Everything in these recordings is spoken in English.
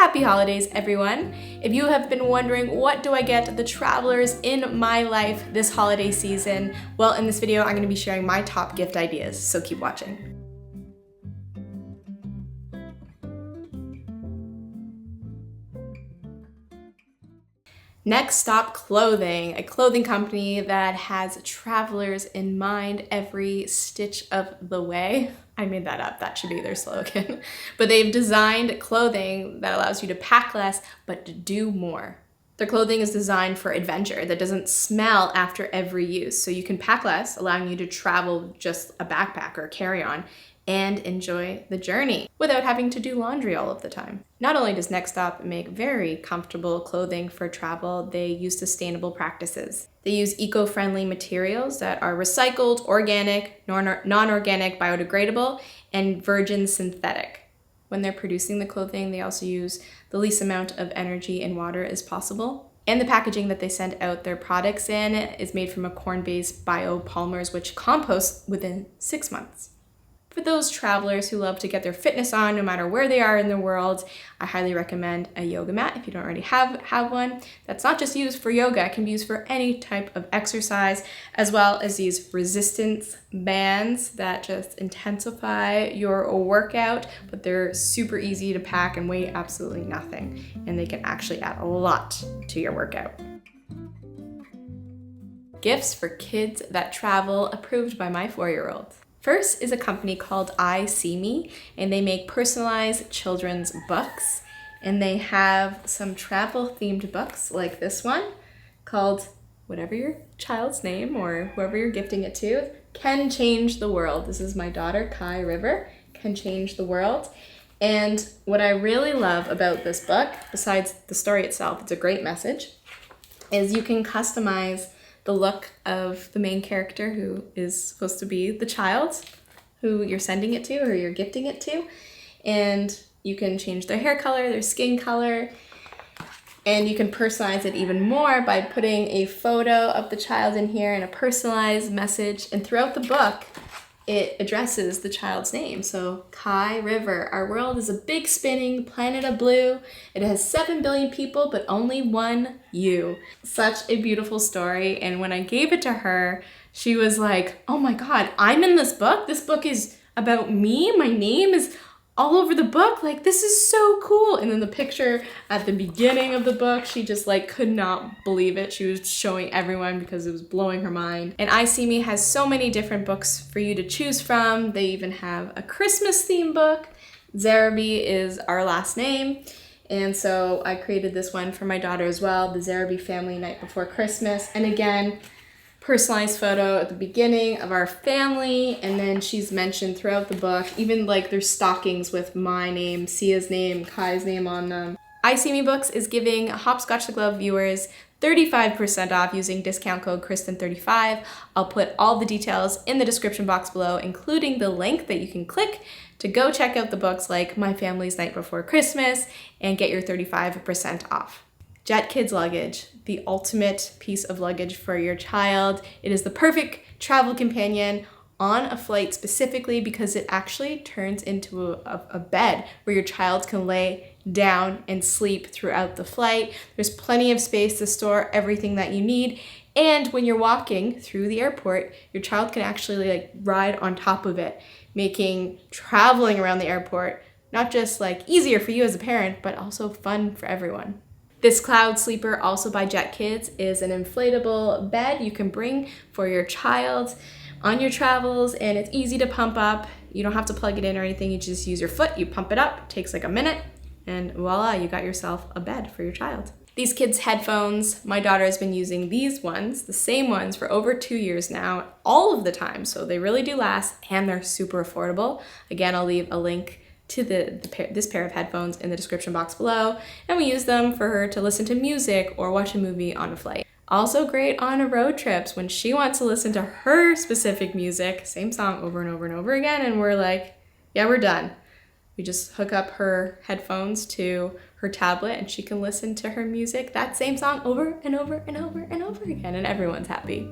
Happy holidays, everyone. If you have been wondering what do I get the travelers in my life this holiday season, well, in this video, I'm going to be sharing my top gift ideas, so keep watching. NXTSTOP Clothing, a clothing company that has travelers in mind every stitch of the way. I made that up, that should be their slogan. But they've designed clothing that allows you to pack less, but to do more. Their clothing is designed for adventure that doesn't smell after every use. So you can pack less, allowing you to travel just a backpack or a carry-on and enjoy the journey without having to do laundry all of the time. Not only does NXTSTOP make very comfortable clothing for travel, they use sustainable practices. They use eco-friendly materials that are recycled, organic, non-organic, biodegradable, and virgin synthetic. When they're producing the clothing, they also use the least amount of energy and water as possible. And the packaging that they send out their products in is made from a corn-based biopolymers, which compost within 6 months. For those travelers who love to get their fitness on no matter where they are in the world, I highly recommend a yoga mat if you don't already have one. That's not just used for yoga, it can be used for any type of exercise, as well as these resistance bands that just intensify your workout, but they're super easy to pack and weigh absolutely nothing, and they can actually add a lot to your workout. Gifts for kids that travel, approved by my 4-year-old. First is a company called I See Me, and they make personalized children's books. And they have some travel-themed books like this one called whatever your child's name or whoever you're gifting it to can change the world. This is my daughter, Kai River, can change the world. And what I really love about this book, besides the story itself, it's a great message, is you can customize the look of the main character who is supposed to be the child who you're sending it to or you're gifting it to. And you can change their hair color, their skin color, and you can personalize it even more by putting a photo of the child in here and a personalized message. And throughout the book, it addresses the child's name. So Kai River, our world is a big spinning planet of blue. It has 7 billion people, but only one you. Such a beautiful story. And when I gave it to her, she was like, oh my God, I'm in this book? This book is about me? My name is all over the book? Like, this is so cool. And then the picture at the beginning of the book, she just like could not believe it. She was showing everyone because it was blowing her mind. And I See Me has so many different books for you to choose from. They even have a Christmas theme book. Zaraby is our last name. And so I created this one for my daughter as well, the Zaraby Family Night Before Christmas. And again, personalized photo at the beginning of our family, and then she's mentioned throughout the book, even like there's stockings with my name, Sia's name, Kai's name on them. I See Me Books is giving Hopscotch the Glove viewers 35% off using discount code Kristen35. I'll put all the details in the description box below, including the link that you can click to go check out the books like My Family's Night Before Christmas and get your 35% off. Jet Kids Luggage, the ultimate piece of luggage for your child. It is the perfect travel companion on a flight specifically because it actually turns into a bed where your child can lay down and sleep throughout the flight. There's plenty of space to store everything that you need. And when you're walking through the airport, your child can actually like ride on top of it, making traveling around the airport not just like easier for you as a parent, but also fun for everyone. This Cloud Sleeper, also by Jet Kids, is an inflatable bed you can bring for your child on your travels, and it's easy to pump up. You don't have to plug it in or anything. You just use your foot, you pump it up, it takes like a minute, and voila, you got yourself a bed for your child. These kids' headphones, my daughter has been using these ones, the same ones, for over 2 years now, all of the time, so they really do last, and they're super affordable. Again, I'll leave a link to this pair of headphones in the description box below, and we use them for her to listen to music or watch a movie on a flight. Also great on a road trips when she wants to listen to her specific music, same song over and over and over again, and we're like, yeah, we're done. We just hook up her headphones to her tablet and she can listen to her music, that same song over and over and over and over again, and everyone's happy.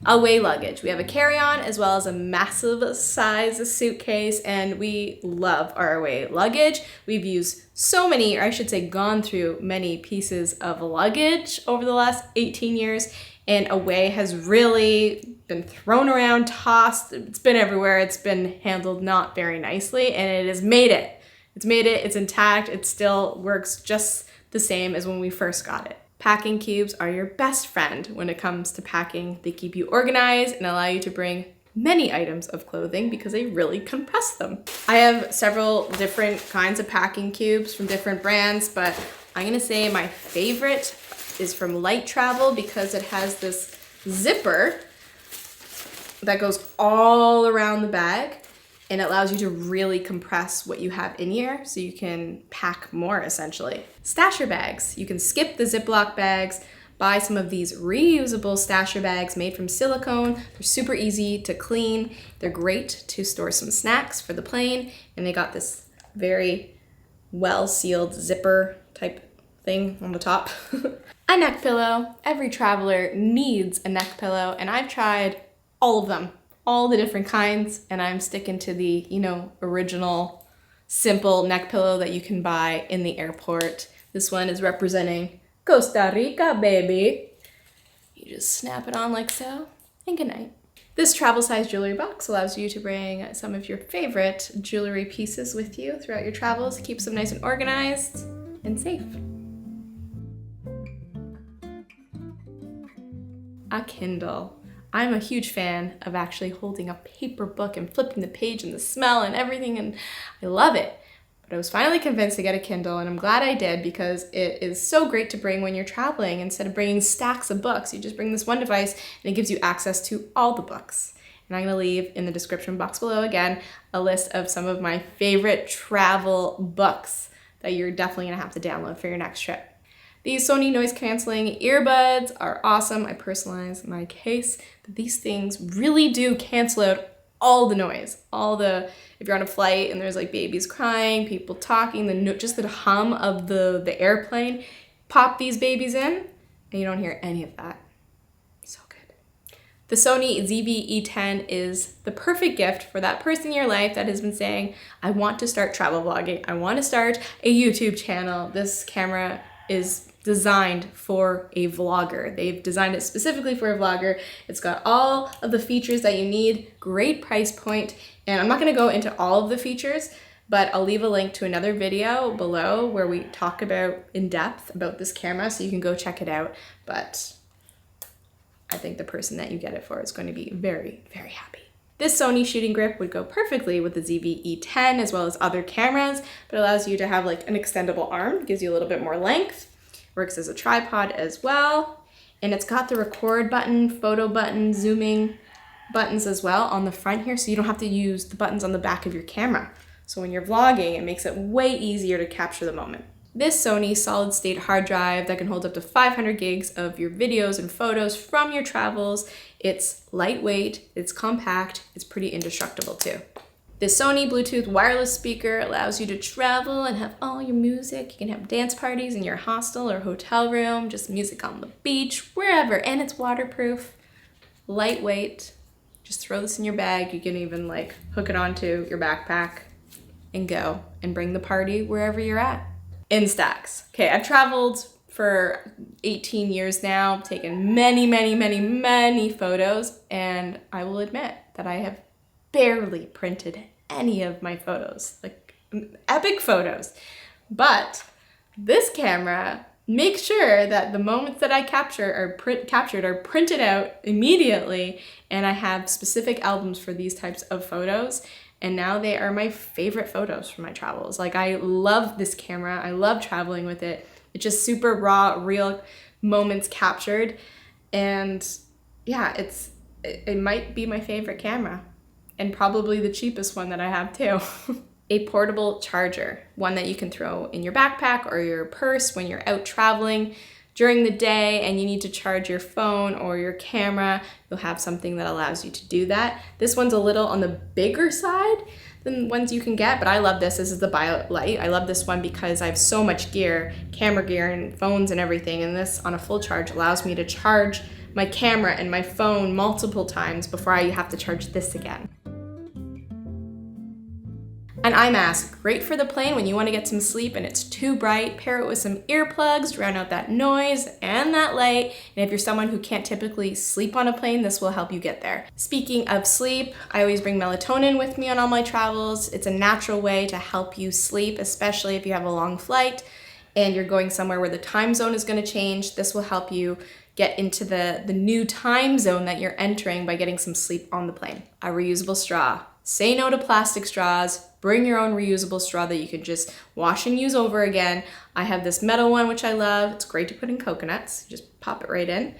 Away luggage. We have a carry-on as well as a massive size suitcase, and we love our away luggage. We've used so many, or I should say gone through many pieces of luggage over the last 18 years, and away has really been thrown around, tossed, it's been everywhere, it's been handled not very nicely, and it has made it. It's made it, it's intact, it still works just the same as when we first got it. Packing cubes are your best friend when it comes to packing. They keep you organized and allow you to bring many items of clothing because they really compress them. I have several different kinds of packing cubes from different brands, but I'm gonna say my favorite is from Light Travel because it has this zipper that goes all around the bag and it allows you to really compress what you have in here so you can pack more essentially. Stasher bags. You can skip the Ziploc bags, buy some of these reusable stasher bags made from silicone. They're super easy to clean. They're great to store some snacks for the plane, and they got this very well-sealed zipper type thing on the top. A neck pillow. Every traveler needs a neck pillow, and I've tried all of them. All the different kinds, and I'm sticking to the, original simple neck pillow that you can buy in the airport. This one is representing Costa Rica, baby. You just snap it on like so, and good night. This travel size jewelry box allows you to bring some of your favorite jewelry pieces with you throughout your travels. Keeps them nice and organized and safe. A Kindle. I'm a huge fan of actually holding a paper book and flipping the page and the smell and everything, and I love it. But I was finally convinced to get a Kindle, and I'm glad I did because it is so great to bring when you're traveling. Instead of bringing stacks of books, you just bring this one device and it gives you access to all the books. And I'm gonna leave in the description box below, again, a list of some of my favorite travel books that you're definitely gonna have to download for your next trip. These Sony noise canceling earbuds are awesome. I personalized my case, but these things really do cancel out all the noise. If you're on a flight and there's like babies crying, people talking, just the hum of the airplane, pop these babies in and you don't hear any of that. So good. The Sony ZV-E10 is the perfect gift for that person in your life that has been saying, I want to start travel vlogging. I want to start a YouTube channel. This camera is designed for a vlogger. They've designed it specifically for a vlogger. It's got all of the features that you need, great price point, and I'm not gonna go into all of the features, but I'll leave a link to another video below where we talk about in depth about this camera so you can go check it out. But I think the person that you get it for is going to be very, very happy. This Sony shooting grip would go perfectly with the ZV-E10 as well as other cameras, but allows you to have like an extendable arm, gives you a little bit more length. Works as a tripod as well, and it's got the record button, photo button, zooming buttons as well on the front here, so you don't have to use the buttons on the back of your camera. So when you're vlogging, it makes it way easier to capture the moment. This Sony solid state hard drive that can hold up to 500 gigs of your videos and photos from your travels. It's lightweight, it's compact, it's pretty indestructible too. This Sony Bluetooth wireless speaker allows you to travel and have all your music. You can have dance parties in your hostel or hotel room, just music on the beach, wherever, and it's waterproof, lightweight. Just throw this in your bag. You can even like hook it onto your backpack and go and bring the party wherever you're at. INSTAX. Okay, I've traveled for 18 years now, taken many, many, many, many photos, and I will admit that I have barely printed any of my photos, like epic photos. But this camera makes sure that the moments that I captured are printed out immediately, and I have specific albums for these types of photos, and now they are my favorite photos from my travels. Like, I love this camera, I love traveling with it. It's just super raw, real moments captured, and yeah, it might be my favorite camera. And probably the cheapest one that I have too. A portable charger, one that you can throw in your backpack or your purse when you're out traveling during the day and you need to charge your phone or your camera. You'll have something that allows you to do that. This one's a little on the bigger side than ones you can get, but I love this. This is the BioLite. I love this one because I have so much gear, camera gear and phones and everything, and this on a full charge allows me to charge my camera and my phone multiple times before I have to charge this again. An eye mask, great for the plane when you want to get some sleep and it's too bright. Pair it with some earplugs, drown out that noise and that light. And if you're someone who can't typically sleep on a plane, this will help you get there. Speaking of sleep, I always bring melatonin with me on all my travels. It's a natural way to help you sleep, especially if you have a long flight and you're going somewhere where the time zone is going to change. This will help you get into the new time zone that you're entering by getting some sleep on the plane. A reusable straw. Say no to plastic straws. Bring your own reusable straw that you can just wash and use over again. I have this metal one, which I love. It's great to put in coconuts. Just pop it right in.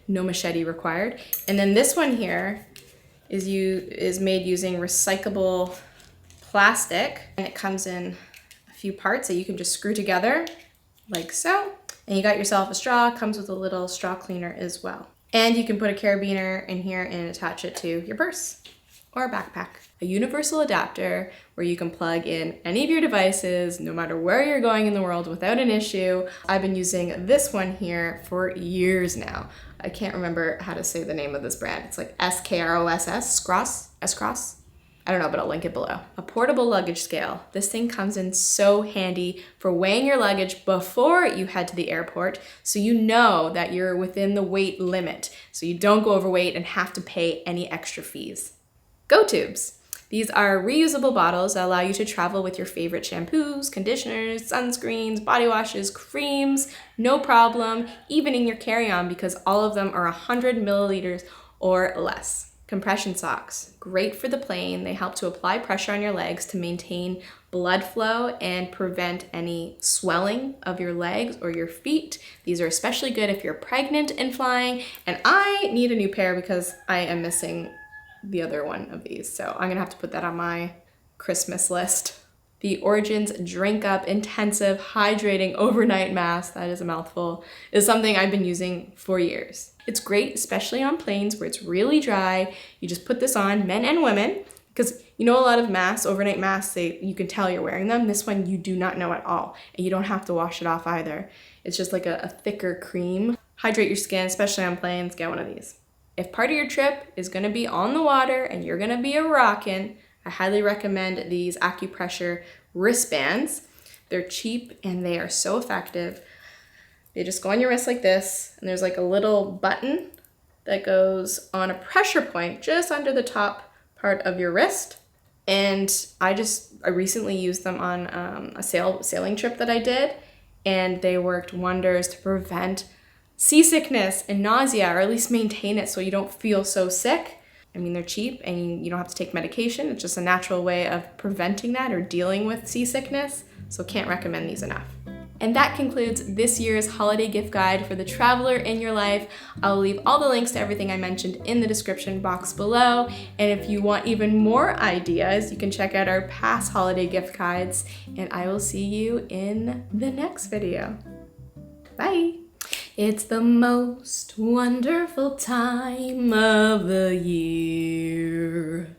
No machete required. And then this one here is made using recyclable plastic. And it comes in a few parts that you can just screw together like so. And you got yourself a straw. Comes with a little straw cleaner as well. And you can put a carabiner in here and attach it to your purse or a backpack. A universal adapter where you can plug in any of your devices no matter where you're going in the world without an issue. I've been using this one here for years now. I can't remember how to say the name of this brand. It's like S-K-R-O-S-S, S-Cross. I don't know, but I'll link it below. A portable luggage scale. This thing comes in so handy for weighing your luggage before you head to the airport, so you know that you're within the weight limit, so you don't go overweight and have to pay any extra fees. Go Tubes. These are reusable bottles that allow you to travel with your favorite shampoos, conditioners, sunscreens, body washes, creams, no problem, even in your carry-on because all of them are 100 milliliters or less. Compression socks, great for the plane. They help to apply pressure on your legs to maintain blood flow and prevent any swelling of your legs or your feet. These are especially good if you're pregnant and flying, and I need a new pair because I am missing the other one of these. So I'm gonna have to put that on my Christmas list. The Origins Drink Up Intensive Hydrating Overnight Mask, that is a mouthful, is something I've been using for years. It's great, especially on planes where it's really dry. You just put this on, men and women, because you know a lot of masks, overnight masks, you can tell you're wearing them. This one you do not know at all, and you don't have to wash it off either. It's just like a thicker cream. Hydrate your skin, especially on planes, get one of these. If part of your trip is gonna be on the water and you're gonna be a rockin', I highly recommend these ACUPRESSURE wristbands. They're cheap and they are so effective. They just go on your wrist like this, and there's like a little button that goes on a pressure point just under the top part of your wrist. And I recently used them on a sailing trip that I did, and they worked wonders to prevent seasickness and nausea, or at least maintain it so you don't feel so sick. I mean, they're cheap and you don't have to take medication. It's just a natural way of preventing that or dealing with seasickness. So can't recommend these enough. And that concludes this year's holiday gift guide for the traveler in your life. I'll leave all the links to everything I mentioned in the description box below. And if you want even more ideas, you can check out our past holiday gift guides. And I will see you in the next video. Bye. It's the most wonderful time of the year.